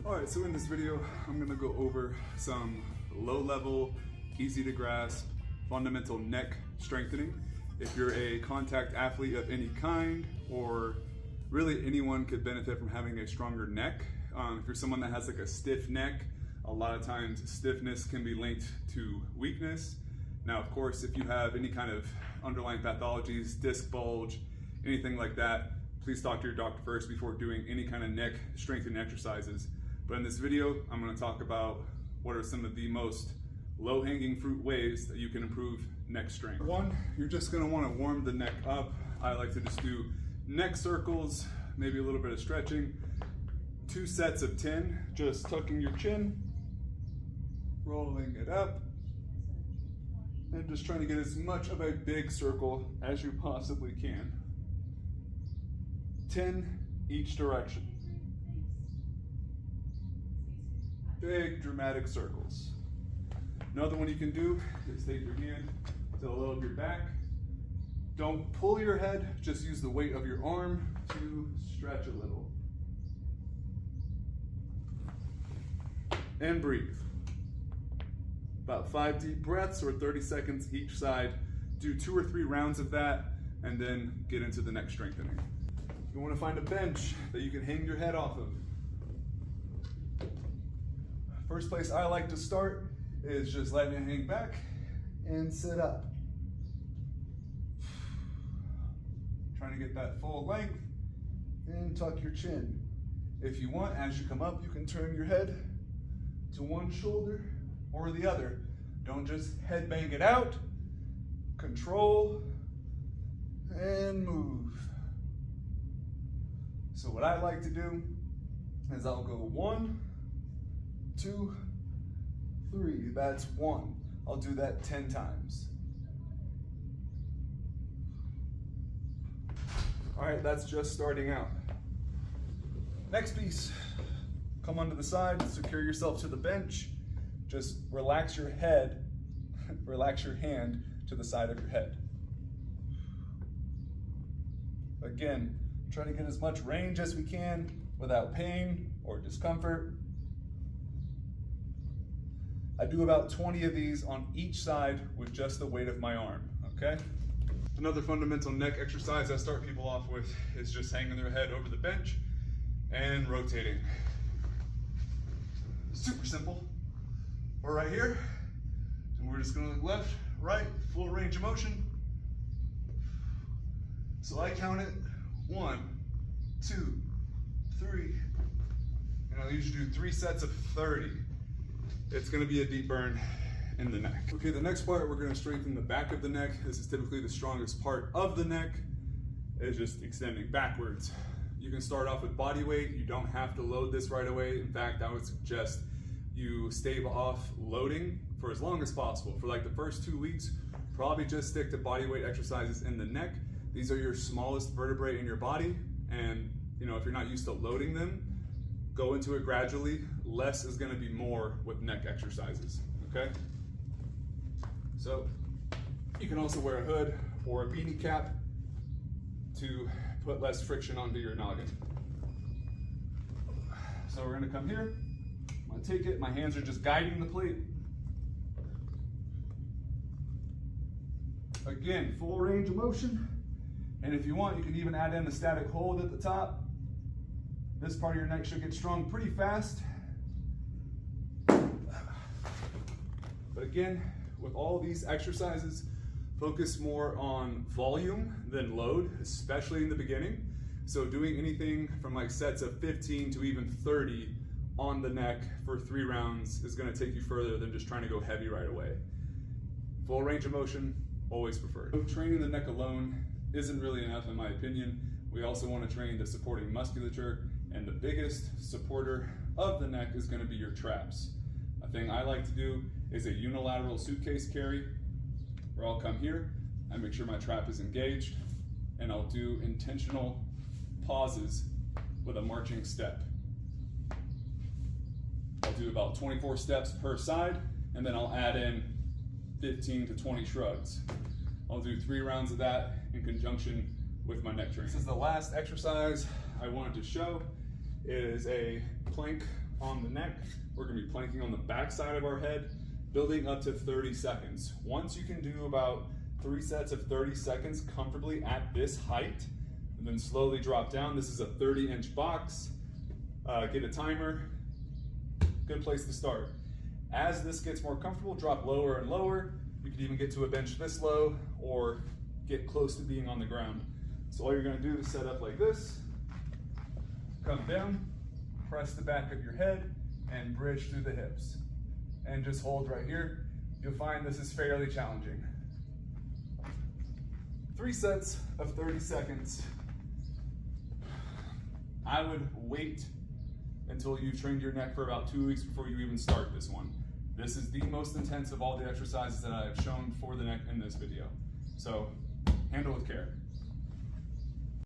Alright, so in this video, I'm going to go over some low-level, easy-to-grasp, fundamental neck strengthening. If you're a contact athlete of any kind, or really anyone could benefit from having a stronger neck. If you're someone that has like a stiff neck, a lot of times stiffness can be linked to weakness. Now, of course, if you have any kind of underlying pathologies, disc bulge, anything like that, please talk to your doctor first before doing any kind of neck strengthening exercises. But in this video, I'm going to talk about what are some of the most low-hanging fruit ways that you can improve neck strength. One, you're just going to want to warm the neck up. I like to just do neck circles, maybe a little bit of stretching. 2 sets of 10, just tucking your chin, rolling it up, and just trying to get as much of a big circle as you possibly can. 10 each direction. Big dramatic circles. Another one you can do is take your hand to the low of your back. Don't pull your head, just use the weight of your arm to stretch a little. And breathe. About 5 deep breaths or 30 seconds each side. Do 2 or 3 rounds of that and then get into the neck strengthening. You want to find a bench that you can hang your head off of. First place I like to start is just letting it hang back and sit up. Trying to get that full length and tuck your chin. If you want, as you come up, you can turn your head to one shoulder or the other. Don't just head bang it out. Control and move. So what I like to do is I'll go 1, 2, 3. That's 1. I'll do that 10 times. All right, that's just starting out. Next piece, come onto the side, secure yourself to the bench. Just relax your head, relax your hand to the side of your head. Again, try to get as much range as we can without pain or discomfort. I do about 20 of these on each side with just the weight of my arm, okay? Another fundamental neck exercise I start people off with is just hanging their head over the bench and rotating. Super simple. We're right here, and we're just gonna look left, right, full range of motion. So I count it 1, 2, 3, and I'll usually do 3 sets of 30. It's gonna be a deep burn in the neck. Okay, the next part, we're gonna strengthen the back of the neck. This is typically the strongest part of the neck, is just extending backwards. You can start off with body weight. You don't have to load this right away. In fact, I would suggest you stave off loading for as long as possible. For like the first 2 weeks, probably just stick to body weight exercises in the neck. These are your smallest vertebrae in your body, and if you're not used to loading them, go into it gradually. Less is gonna be more with neck exercises, okay? So you can also wear a hood or a beanie cap to put less friction onto your noggin. So we're gonna come here, I'm gonna take it, my hands are just guiding the plate. Again, full range of motion. And if you want, you can even add in a static hold at the top. This part of your neck should get strong pretty fast. But again, with all these exercises, focus more on volume than load, especially in the beginning. So doing anything from like sets of 15 to even 30 on the neck for 3 rounds is gonna take you further than just trying to go heavy right away. Full range of motion, always preferred. So training the neck alone isn't really enough in my opinion. We also want to train the supporting musculature, and the biggest supporter of the neck is going to be your traps. A thing I like to do is a unilateral suitcase carry, where I'll come here, I make sure my trap is engaged, and I'll do intentional pauses with a marching step. I'll do about 24 steps per side, and then I'll add in 15 to 20 shrugs. I'll do 3 rounds of that in conjunction with my neck training. This is the last exercise I wanted to show. It is a plank on the neck. We're gonna be planking on the back side of our head, building up to 30 seconds. Once you can do about 3 sets of 30 seconds comfortably at this height, and then slowly drop down. This is a 30-inch box. Get a timer. Good place to start. As this gets more comfortable, drop lower and lower. You could even get to a bench this low or get close to being on the ground. So all you're gonna do is set up like this, come down, press the back of your head, and bridge through the hips. And just hold right here. You'll find this is fairly challenging. 3 sets of 30 seconds. I would wait until you've trained your neck for about 2 weeks before you even start this one. This is the most intense of all the exercises that I have shown for the neck in this video. So handle with care.